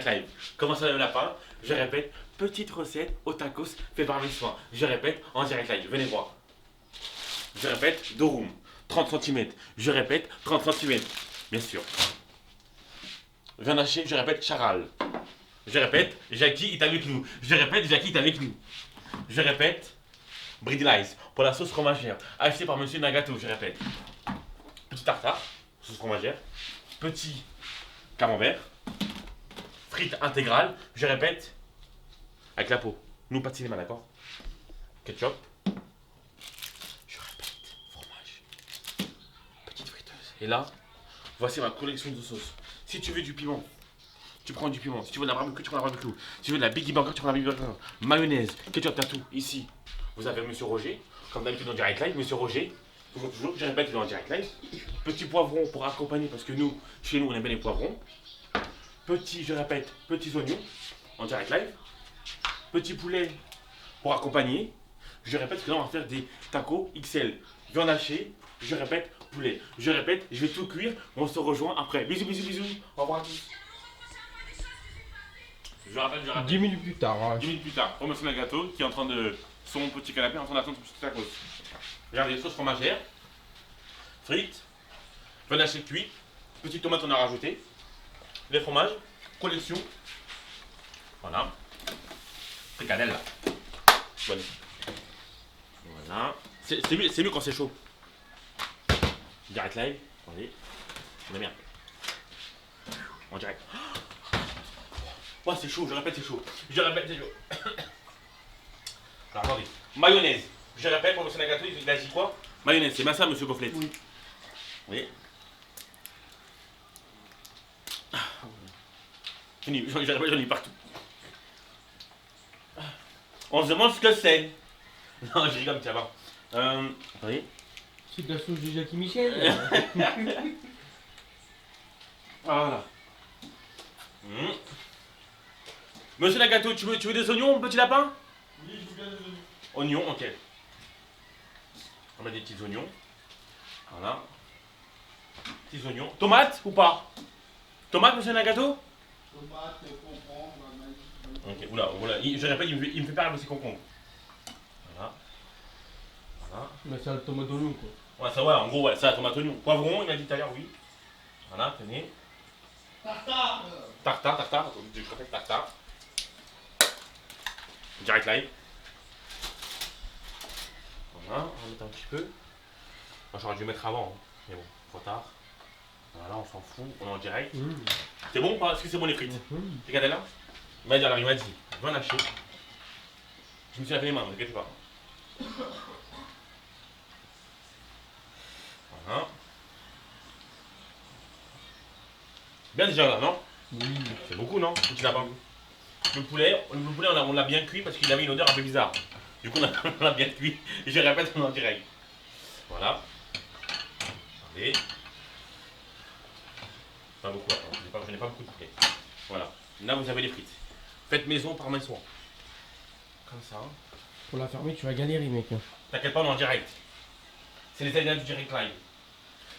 direct live. Comment ça le lapin? Je répète, petite recette au tacos fait par mes soins. Je répète, en direct live. Venez voir. Je répète, Dorum, 30 centimètres. Je répète, 30 centimètres. Bien sûr. Viande hachée, je répète, charal. Je répète, Jackie est avec nous. Je répète, Jackie est avec nous. Je répète, Bridelize pour la sauce fromagère. Acheté par Monsieur Nagato, je répète. Petit tartare, sauce fromagère. Petit camembert. Frites intégrales, je répète, avec la peau. Nous, pas de cinéma, d'accord? Ketchup. Je répète, fromage. Petite friteuse. Et là, voici ma collection de sauces. Si tu veux du piment, tu prends du piment. Si tu veux de la barbecue, tu prends de la barbecue. Si tu veux de la Biggie Burger, tu prends de la Biggie Burger. Mayonnaise, ketchup, t'as tout. Ici, vous avez Monsieur Roger. Comme d'habitude en direct live, Monsieur Roger. Toujours, je répète, il est en direct live. Petit poivron pour accompagner, parce que nous, chez nous, on aime bien les poivrons. Petit, je répète, petits oignons en direct live. Petit poulet pour accompagner. Je répète que là, on va faire des tacos XL. Viande hachée, je répète, poulet. Je répète, je vais tout cuire. On se rejoint après. Bisous, bisous, bisous. Au revoir à tous. Je rappelle. 10 minutes plus tard. Hein. 10 minutes plus tard, pour Monsieur Nagato qui est en train de. Son petit canapé en train d'attendre son petit tacos. Regardez, sauce fromagère, frites, viande hachée cuite, petite tomate on a rajouté, les fromages, collection. Voilà. Fricadelle là. Voilà. C'est mieux quand c'est chaud. Direct live. Allez. On est bien. En direct. Ouais, c'est chaud, je répète, c'est chaud. Je répète, c'est chaud. Alors, attendez. Mayonnaise. Je répète pour Monsieur Nagato, il a dit quoi? Mayonnaise, c'est bien ça, Monsieur Gofflet? Oui. Oui. J'en ai partout. On se demande ce que c'est. Non, je rigole, tiens, va. Attendez. C'est de la sauce de Jackie Michel. Voilà. Monsieur Nagato, tu veux des oignons, petit lapin? Oui, je veux bien des oignons. Oignons, ok. On met des petits oignons. Voilà. Petits oignons. Tomates ou pas? Tomates, Monsieur Nagato? Tomates, concombres, maïs. Ok, oula. Je répète, il me fait perdre ses concombres. Voilà. Voilà. Mais c'est un tomate d'oignon quoi. Ouais, ça, ouais, en gros, ouais, ça, tomate oignon. Poivron, il m'a dit tout à l'heure, oui. Voilà, tenez. Tartare. Tartare. Je répète tartare. Direct live. Voilà, on va mettre un petit peu. Moi, j'aurais dû le mettre avant, hein. Mais bon, trop tard. Voilà, on s'en fout, on est en direct. C'est bon ou pas? Est-ce que c'est bon les frites? Regardez là. Il m'a dit, alors il m'a dit, je vais en acheter. Je me suis lavé les mains, ne vous inquiétez pas. Voilà. Bien déjà là, non? Oui. C'est beaucoup, non? Petit lapin. Le poulet, on l'a bien cuit parce qu'il avait une odeur un peu bizarre. Du coup, on l'a bien cuit. Et je répète, on est en direct. Voilà. Attendez. Pas beaucoup, attends. Je n'ai pas beaucoup de poulet. Voilà. Là, vous avez les frites. Faites maison par maison. Comme ça. Pour la fermer, tu vas galérer, mec. T'inquiète pas, on est en direct. C'est les aliens du direct live.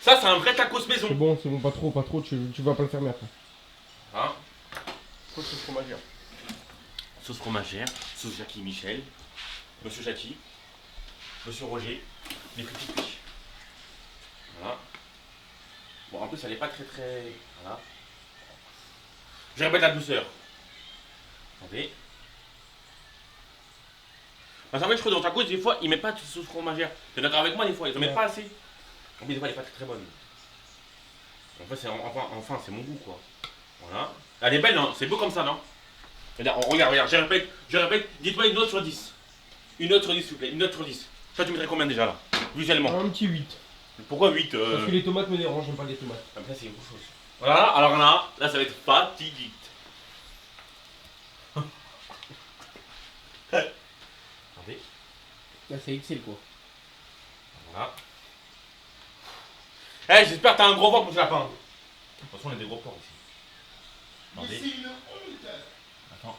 Ça, c'est un vrai tacos maison. C'est bon, pas trop, tu vas pas le fermer après. Hein? Sauce fromagère. Sauce fromagère, sauce Jackie Michel, Monsieur Jackie, Monsieur Roger, les petits cuits. Voilà. Bon, en plus, elle n'est pas très. Voilà. Je répète la douceur. Attendez. Parce qu'en fait, je crois que dans ta cause, des fois, ils ne mettent pas de sauce fromagère. T'es d'accord avec moi, des fois, ils ne mettent pas assez. En plus, des fois, elle n'est pas très bonne. En fait, enfin, c'est mon goût, quoi. Voilà. Elle est belle, non? C'est beau comme ça, non? Regarde, je répète, dites-moi une note sur 10. Une note sur 10, s'il vous plaît, une note sur 10. Ça, tu mettrais combien déjà, là? Visuellement. Un petit 8. Pourquoi 8 Parce que les tomates me dérangent, j'aime pas les tomates. Ah, mais ça, c'est une chose. Voilà, alors là, ça va être fatigué. Attendez. Là, c'est XL quoi. Voilà. Eh, j'espère que t'as un gros ventre, mon lapin. De toute façon, on a des gros porcs ici. Attendez. Ici, une honte. Attends.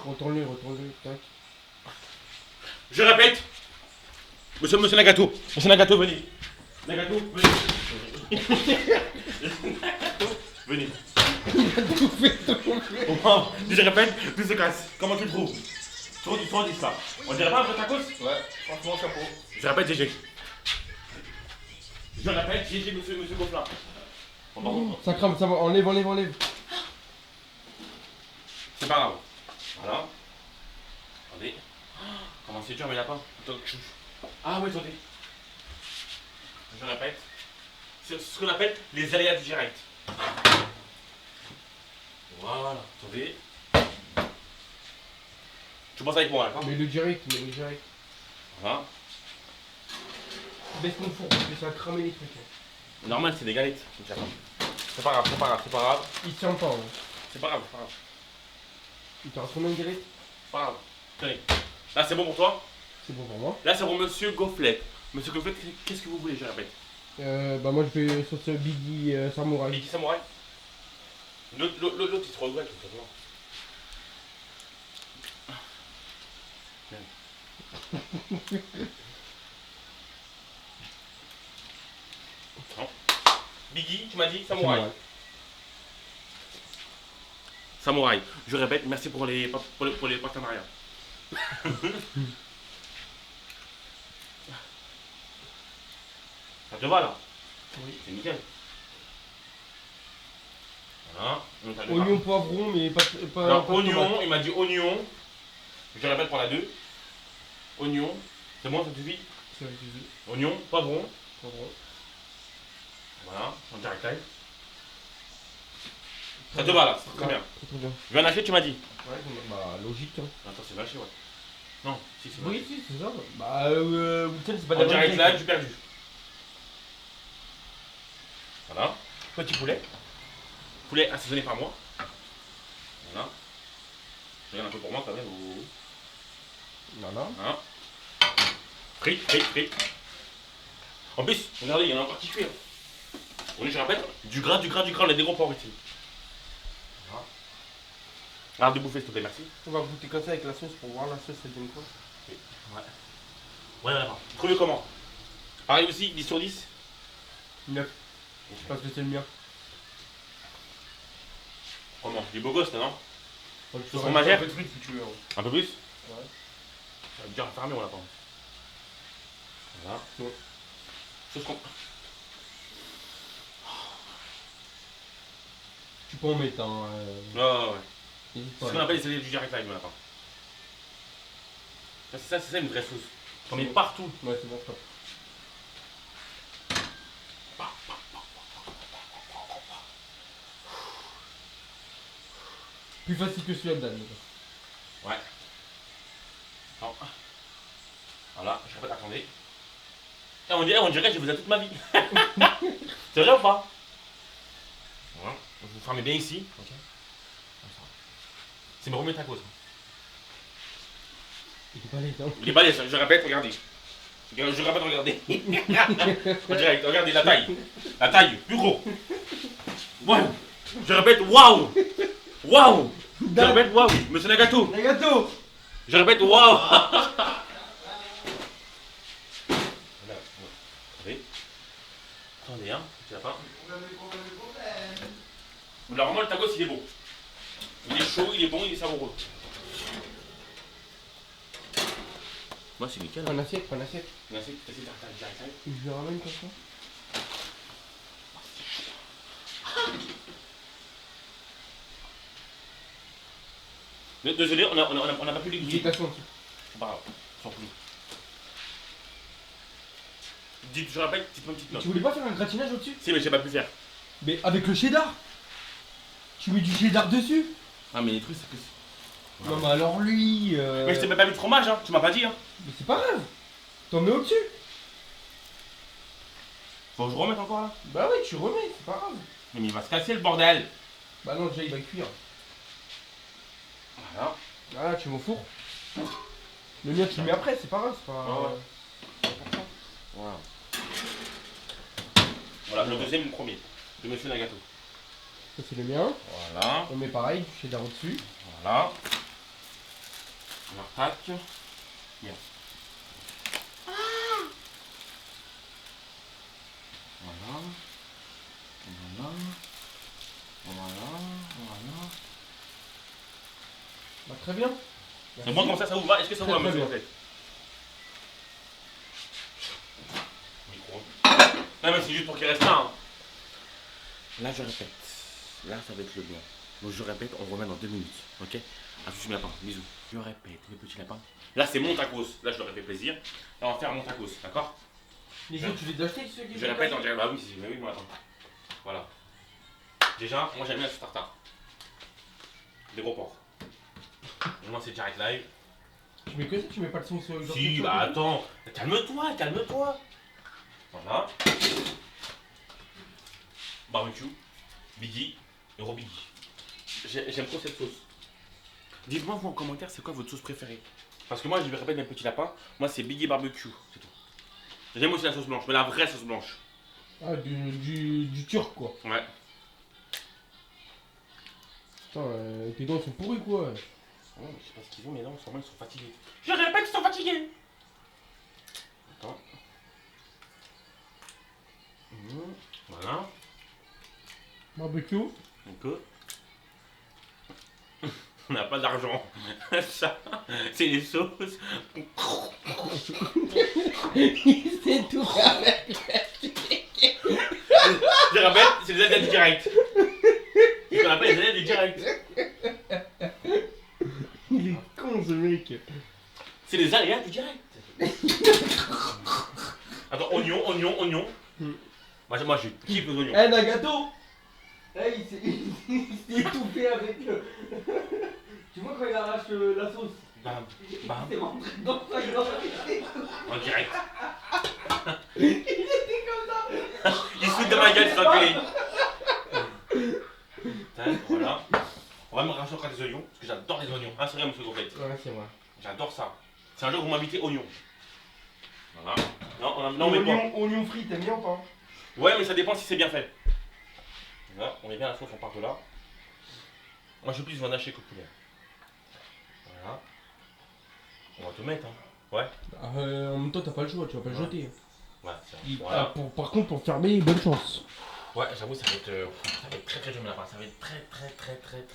Retourne-le, tac. Je répète. Monsieur Nagato, venez. Nagato, venez. Nagato. Venez. Tout fait tomber. Au moins, je répète, tout se casse. Comment tu le trouves? 310 là. On dirait pas un vrai tacos? Ouais, franchement, chapeau. Je répète, GG. Je répète, GG, monsieur Goflin. On va reprendre. Ça crame, ça va. Enlève, enlève, enlève. C'est pas grave. Voilà. Attendez. Comment c'est dur, mes lapins? Attends, ah oui, attendez. Je répète. C'est ce qu'on appelle les aléas du direct. Voilà, attendez. Tu penses avec moi, d'accord? Mais le direct, mais le direct. Voilà. Baisse mon four parce que ça a cramé les trucs. Normal, c'est des galettes. C'est pas grave, c'est pas grave, c'est pas grave. Il tient pas. Hein. C'est pas grave, c'est pas grave. Il te reste combien de galettes? C'est pas grave. Tenez. Là, c'est bon pour toi? C'est bon pour moi. Là, c'est pour monsieur Goflet. Monsieur Goflet, qu'est-ce que vous voulez, je répète? Bah moi je vais sauce Biggie Samouraï. Biggie Samouraï. L'autre, il se regrette, tout simplement. Non. Biggie, tu m'as dit Samouraï. Samouraï. Je répète, merci pour les partenariats. Ça te va là? Oui. C'est nickel. Voilà. Oignon, poivron, mais pas Non, pas de oignon, tomate. il m'a dit oignon. Je répète pour la 2. Oignon. C'est bon, ça te suffit? C'est vrai que c'est Oignon, poivron. poivron. Voilà, en direct live. Ça te va là, c'est très bien. Très bien. Je vais en acheter, tu m'as dit. Ouais, bah logique. Hein. Attends, c'est vaché, ouais. Non, si, c'est Oui, vaché. si, c'est ça. Bah week-end c'est pas En de la direct bonne live, j'ai perdu. Voilà. Petit poulet. Poulet assaisonné par moi. Voilà. Je regarde un peu pour moi quand même. Voilà. Hein. Frites, frites, frites. En plus, regardez, il y en a encore qui cuit. Hein. Oui, je répète, du gras, on a des gros porcs ici. Voilà. Arrête de bouffer, s'il te plaît, merci. On va goûter comme ça avec la sauce pour voir la sauce elle donne quoi. Ouais. Ouais, d'accord. Trouvé comment? Pareil aussi, 10 sur 10. 9. Parce que c'est le mien. Comment? Du beau gosse, là, non? Tu Sauce auras fromagère? un peu de frites si tu veux. Hein. Un peu plus? Ouais. Ça va bien fermer, on l'a pas. Voilà. Ouais. Sauce qu'on... Tu peux en mettre hein. Ouais. N'hésite C'est pas. ce qu'on appelle les alliés du direct live, mon lapin. Ça, c'est ça une vraie sauce. T'en mets partout. Ouais, c'est bon, stop. Plus facile que celui-là de Dan. Ouais. Non. Voilà, je répète, attendez. Et on dirait que je vous ai toute ma vie. C'est vrai ou pas? Voilà. Vous fermez bien ici. Ok. Comme ça. C'est mes premiers tacos. Il est pas laid, hein. Il est balèze, je répète, regardez. Je répète, regardez. En direct, regardez la taille. La taille, plus gros. Waouh. Je répète, waouh. Waouh. Je répète, waouh. Monsieur Nagato. Les gâteaux. Je répète, waouh. Attendez. Attendez, hein. Tu l'as pas. Normalement, le tacos, il est bon. Il est chaud, il est bon, il est savoureux. Moi, c'est nickel. Prends une assiette, prends une assiette. Merci, t'as essayé de direct live. Je le ramène comme ça. Désolé, on a pas pu les goûter. Imitation aussi. C'est pas grave, sans plus. Dites, je rappelle, dites-moi une petite note. Tu voulais pas faire un gratinage au-dessus? Si, mais j'ai pas pu faire. Mais avec le cheddar. Tu mets du cheddar dessus? Ah, mais les trucs, c'est que. Non mais alors lui... Mais je t'ai même pas mis de fromage, hein. Tu m'as pas dit, hein. Mais c'est pas grave. T'en mets au-dessus. Faut que je remette encore là. Bah oui, tu remets, c'est pas grave. Mais il va se casser le bordel. Bah non, déjà il va cuire. Voilà. Voilà, tu mets au four. Le mien tu le mets après, c'est pas grave, c'est pas... Ouais. Voilà. Voilà, le deuxième et le premier. De monsieur Nagato. Ça c'est le mien. Voilà. On met pareil, du cheddar au-dessus. Voilà. On attaque. Bien. Voilà. Voilà. Voilà. Bah, très bien. C'est bon comme ça vous va? Est-ce que ça vous va, Très, très monsieur? Micro. Non mais c'est juste pour qu'il reste là. Hein. Là je répète. Là ça va être le blanc. Donc je répète, on remet dans 2 minutes. Ok? À tous mes lapins, bisous. Je répète, mes petits lapins. Là c'est mon tacos. Là je leur ai fait plaisir. Là on va faire mon tacos, d'accord? Les autres, tu les as achetés, ceux qui Je répète, on dirait, bah oui, mais oui, moi attends. Voilà. Déjà, moi j'aime bien la sauce tartare. Des gros porcs. Moi c'est direct live. Tu mets que ça, tu mets pas le son sur le Si, bah attends, calme-toi, calme-toi. Voilà. Barbecue, Biggie et Robiggie. J'aime trop cette sauce. Dites-moi vous en commentaire, c'est quoi votre sauce préférée? Parce que moi, je vais répéter mes petits lapins. Moi, c'est Biggie Barbecue, c'est tout. J'aime aussi la sauce blanche, mais la vraie sauce blanche. Ah, du turc, quoi. Ouais. Putain, tes dents sont pourris, quoi. Oh, je sais pas ce qu'ils ont, mais là, en ce moment, ils sont fatigués. Je répète, ils sont fatigués. Attends. Voilà. Barbecue. Donc, on n'a pas d'argent. Ça, c'est les sauces. Il s'est tout fait avec. Je répète, c'est les aides direct. Ce qu'on appelle les aides direct. Il est con, ce mec. C'est les aléas du direct. Attends, oignon. Moi, je kiffe les oignons. Eh, Nagato. Eh, il s'est étouffé avec le... Tu vois quand il arrache la sauce? Bam, bam. Il s'est rentré dans sa gorge. En direct. Il était comme ça. Il se fout de ma gueule, c'est enculé. Tac, voilà. On va me racheter encore des oignons, parce que j'adore les oignons. Ah, c'est vrai, monsieur Goblet. Ouais, c'est vrai. J'adore ça. C'est un jour où vous m'invitez oignons. Voilà. Non, mais pas. Oignon frit, t'aimes bien ou pas? Ouais, mais ça dépend si c'est bien fait. Voilà, on met bien la sauce, on part de là. Moi, je suis plus vanaché que poulet. Voilà. On va tout mettre, hein. Ouais. En même temps, t'as pas le choix, tu vas pas le jeter. Ouais, c'est Il- voilà. par contre, pour fermer, bonne chance. Ouais, j'avoue, ça va être très dur, mais là-bas. Ça va être très.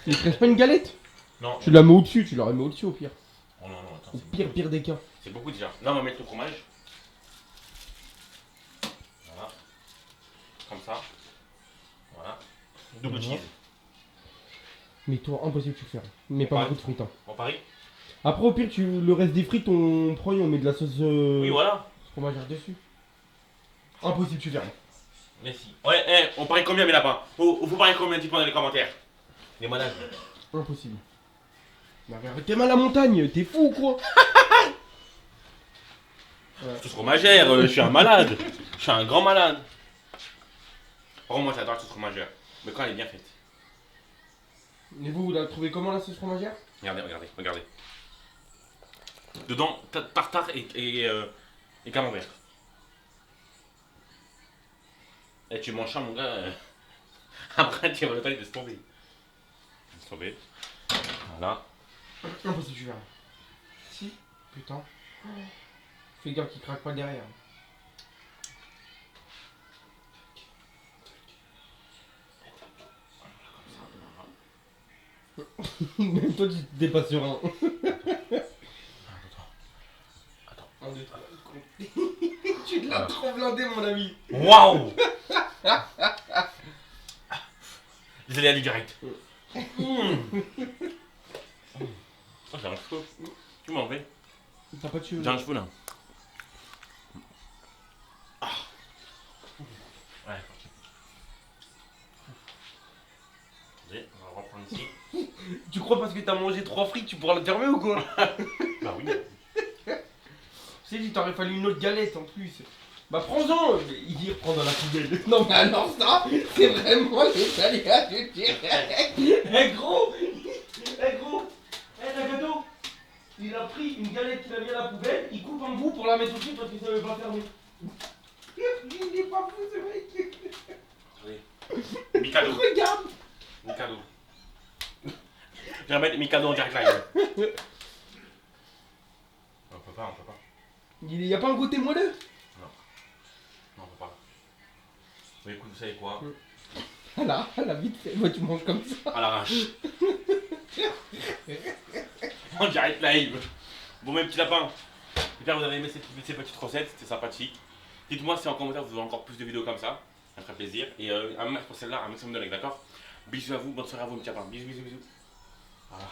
Il te reste pas une galette? Non. Tu la mets au-dessus, tu la remets au-dessus au pire. Oh non, attends. Au pire des cas. C'est beaucoup déjà. Là, on va mettre le fromage. Voilà. Comme ça. Voilà. Double cheese. Mais toi, impossible de faire. Mais pas Ouais. beaucoup de frites. Hein. On parie? Après, au pire, le reste des frites, on prend et on met de la sauce Oui, voilà. fromagère dessus. Impossible de faire. Merci. Ouais, on parie combien, mes lapins? Faut parier combien? Dites-moi dans les commentaires. Les malades. Impossible. Mais arrête, t'es mal à la montagne, t'es fou ou quoi? Sauce fromagère, je suis un malade. Je suis un grand malade. Par contre, moi, j'adore la sauce fromagère. Mais quand elle est bien faite. Et vous l'avez trouvé comment la sauce fromagère? Regardez. Dedans, tartare et camembert. Et tu manges ça, mon gars. Après, tu vas le temps, il laisse tomber. Laisse tomber. Voilà. Impossible de faire. Si. Putain. Fais gaffe qu'il craque pas derrière. Même toi, tu t'es pas serein. Attends. 1, 2, 3. Tu l'as trop blindé, mon ami. Waouh. Les aléas du direct. Oh, j'ai un cheveu. Tu m'en fais? T'as pas de cheveux. J'ai un cheveu là. Ouais. Attendez, on va reprendre ici. Tu crois parce que t'as mangé 3 frites, tu pourras le fermer ou quoi? Bah oui. Tu sais, il t'aurait fallu une autre galette en plus. Bah prends-en. Il y reprend dans la poubelle. Non mais alors ça, c'est vraiment les aléas du direct. Eh gros. Nagato. Il a pris une galette qu'il a mis à la poubelle, il coupe en bout pour la mettre au-dessus parce qu'il savait pas fermer. Il est pas fou ce mec. Attendez. Mikado. Regarde. Mikado. Je vais mettre Mikado en direct live. On peut pas. Il y a pas un goûter moelleux? Non, on peut pas. Mais écoute, vous savez quoi? À la vite fait, moi tu manges comme ça. À l'arrache. En direct live. Bon, mes petits lapins, j'espère que vous avez aimé ces petites recettes, c'était sympathique. Dites-moi si en commentaire vous voulez encore plus de vidéos comme ça, ça me ferait plaisir. Et un max pour celle-là, un maximum de likes, d'accord? Bisous à vous, bonne soirée à vous, mes petits lapins. Bisous, bisous, bisous. Voilà.